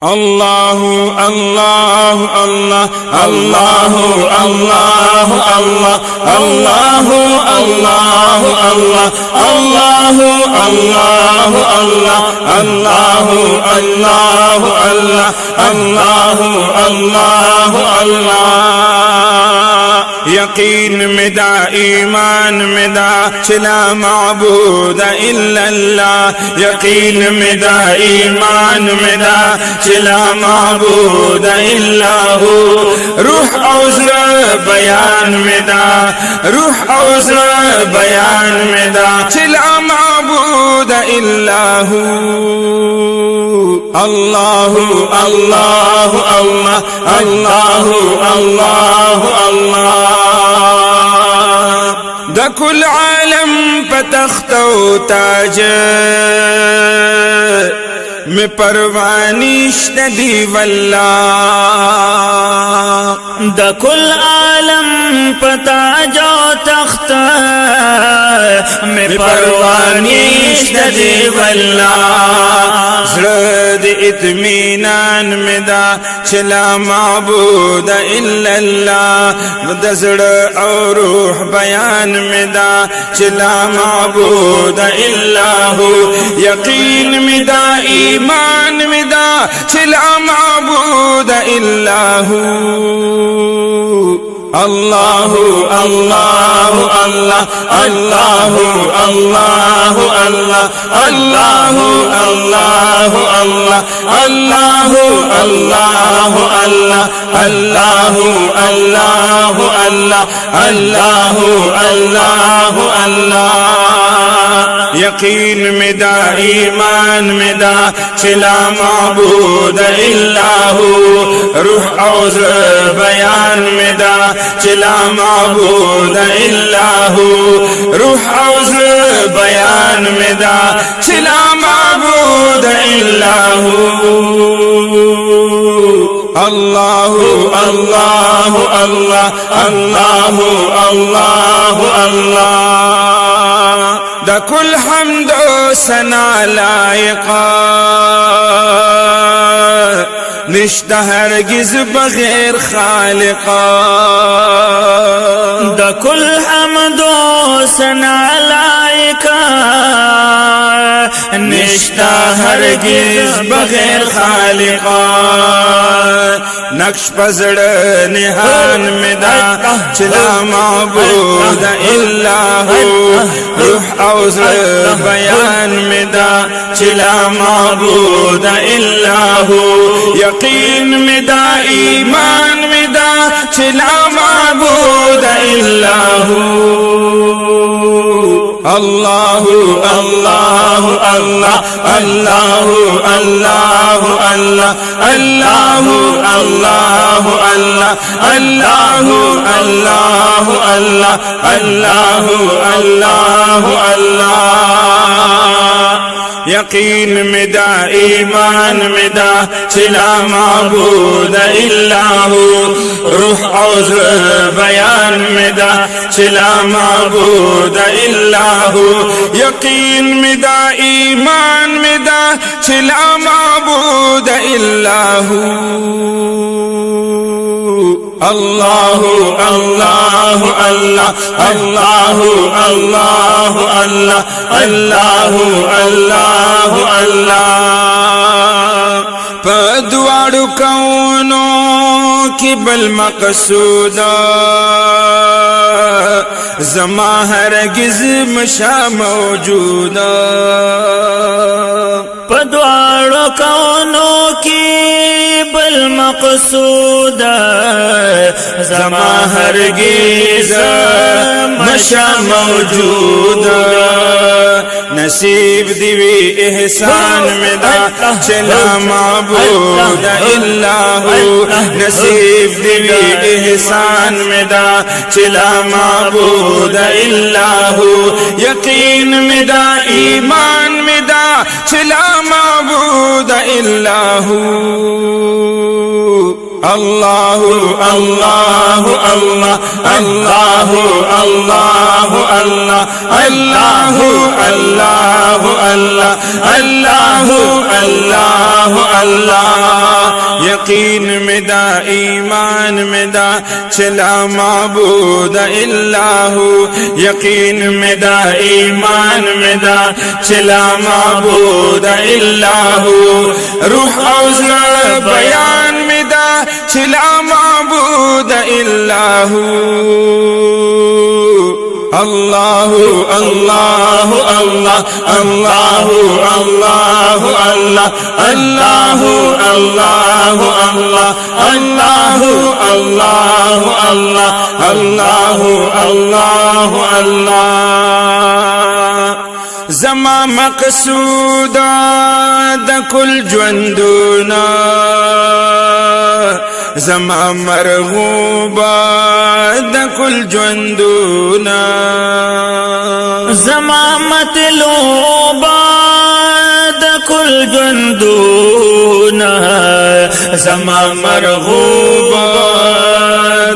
अल्लाहु अल्लाहु अल्लाह अल्लाहु अल्लाहु अल्लाह अल्लाहु अल्लाहु अल्लाह अल्लाहु अल्लाहु अल्लाह अल्लाहु अल्लाहु अल्लाह अल्लाहु अल्लाहु अल्लाह। यकीन मिदा ईमान मिदा ला माबूद इल्लल्लाह। यकीन मिदा ईमान मिदा ला माबूद इल्लाहु। रूह औज़र बयान मिदा रूह औज़र बयान मिदा ला माबूद इल्लाहु। अल्लाहु अल्लाहु अल्लाह अल्लाहु अल्लाहु अल्लाह। दकुल आलम पतख्तो ताज में परवानिश नदी वल्ला। दकुल आलम पता जो तख्त में परवानिश नदी वल्ला। ज़रद इत्मीनान मिदा चला माबूद इल्लल्लाह। दज़ड़ और रूह बयान मिदा चला माबूद इल्लाहु। यकीन मिदा ईमान मिदा चला माबूद इल्लाहु। अल्लाहु अल्लाहु अल्लाह अल्लाहु अल्लाहु अल्लाह अल्लाहु अल्लाहु अल्लाह अल्लाहु अल्लाहु अल्लाह अल्लाहु अल्लाहु अल्लाह अल्लाहु अल्लाहु अल्लाह। यकीन मिदा ईमान मिदा चला माबूद इल्लाहु। रूह औज़र बयान मिदा चला माबूद इल्लाहु। रूह औज़र बयान मिदा चला माबूद इल्लाहु। अल्लाहु अल्लाहु अल्लाह अल्लाहु अल्लाहु अल्लाह। दकुल हम्दो सना लायका निश्ता हरगिज़ बगैर खालिका। दकुल हमदो सना लायका निश्ता हरगिज़ बगैर खालिका। नक्श पजड़ निहान मिदा चला माबूद इल्लाहु। रूह औज़र बयान मिदा चला माबूद इल्लाहु। यकीन मिदा ईमान मिदा चला माबूद इल्लाहु। अल्लाहु अल्लाहु अल्लाह अल्लाहु अल्लाहु अल्लाह अल्लाहु अल्लाहु अल्लाह अल्लाहु अल्लाहु अल्लाह अल्लाहु अल्लाहु अल्लाह। यकीन मिदा ईमान मिदा चला माबूद इल्लाहु। रूह औज़र बयान मिदा चला माबूद इल्लाहु। यकीन मिदा ईमान मिदा चला माबूद इल्लाहु। अल्लाहु अल्लाहु अल्लाह अल्लाहु अल्लाहु अल्लाह अल्लाहु अल्लाहु अल्लाह। पद्वाड़ु कौनो की बल मक़सूदा ज़मा हरगिज़ मशा मौजूदा। पद्वाड़ु कौनो की बल मक़सूदा ज़मा हरगिज़ मशा मौजूदा। नसीब दिवी एहसान मिदा चला माबूद इल्लाहु। नसीब दिवी एहसान मिदा चला माबूद इल्लाहु। यकीन मिदा ईमान मिदा चला माबूद इल्लाहु। अल्लाह अल्लाह अल्लाह अल्लाह अल्लाह अल्लाह अल्लाह अल्लाह अल्लाह अल्लाह अल्लाह अल्लाह यकीन में दा ईमान में दा चला माबूद इल्लाहु यकीन में दा ईमान में दा चला माबूद इल्लाहु रूह औज़ बयान में दा चला माबूद इल्लाहु अल्लाह अल्लाह अल्लाह अल्लाह अल्लाह अल्लाह अल्लाह अल्लाह अल्लाह अल्लाह अल्लाह अल्लाह अल्लाह अल्लाह अल्लाह ज़मा मक़सूदा द कुल ज़्वंदुना ज़मा मरग़ूबा द कुल ज़्वंदुना ज़मा मतलूबा द कुल ज़्वंदुना ज़मा मरग़ूबा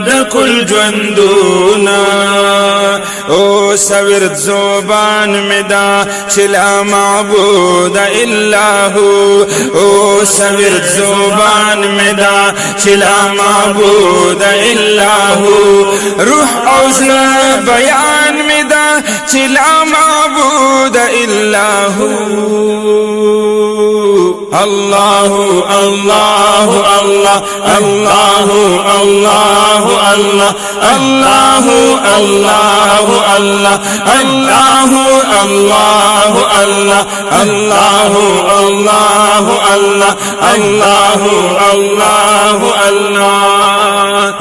द कुल ज़्वंदुना ओ सविरत ज़ुबान में दा चला माबूद इल्लाहु ओ सविरत ज़ुबान में दा चला माबूद इल्लाहु रूह औज़ बयान में दा चला माबूद इल्लाहु अल्लाह अल्लाह अल्लाह अल्लाह अल्लाह अल्लाह अल्लाह अल्लाह अल्लाह अल्लाह अल्लाह अल्लाह अल्लाह अल्लाह अल्लाह अल्लाह अल्लाह अल्लाह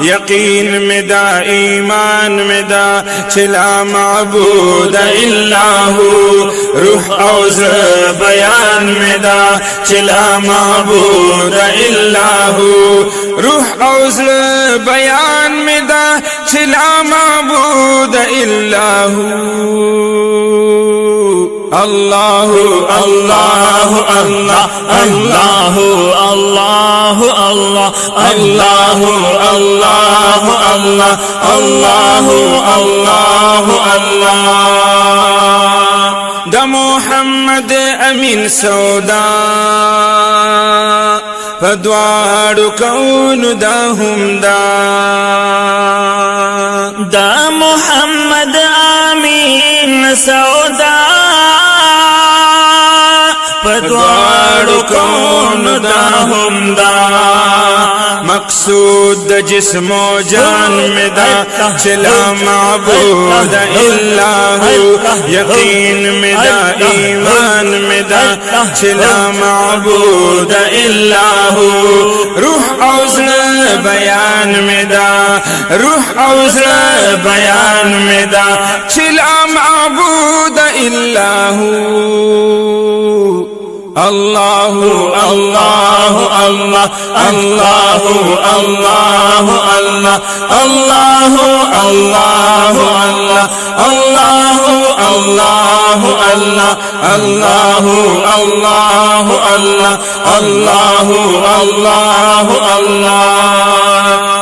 यकीन में दा ईमान में दा चला माबूद इल्लाहु रूह औज़ बयान में दा चला माबूद इल्लाहु रूह औज़ बयान में दा चला माबूद इल्लाहु अल्लाह अल्लाह अल्लाह अल्लाह अल्लाह अल्लाह अल्लाह अल्लाह अल्लाह अल्लाह अल्लाह अल्लाह द मोहम्मद अमीन सौदा फद्वारु कौन दा हुमदा द मोहम्मद अमीन सौदा फद्वारु कौन दा हुमदा मकसूद जिस्मो जान में दा चला माबूद इल्लाहु यकीन में दा ईमान में दा चला माबूद इल्लाहु रूह औज़ बयान में दा रूह औज़ बयान में दा चला माबूद इल्लाहु अल्लाह अल्लाह अल्लाह अल्लाह अल्लाह अल्लाह अल्लाह अल्लाह अल्लाह अल्लाह अल्लाह अल्लाह अल्लाह अल्लाह अल्लाह अल्लाह अल्लाह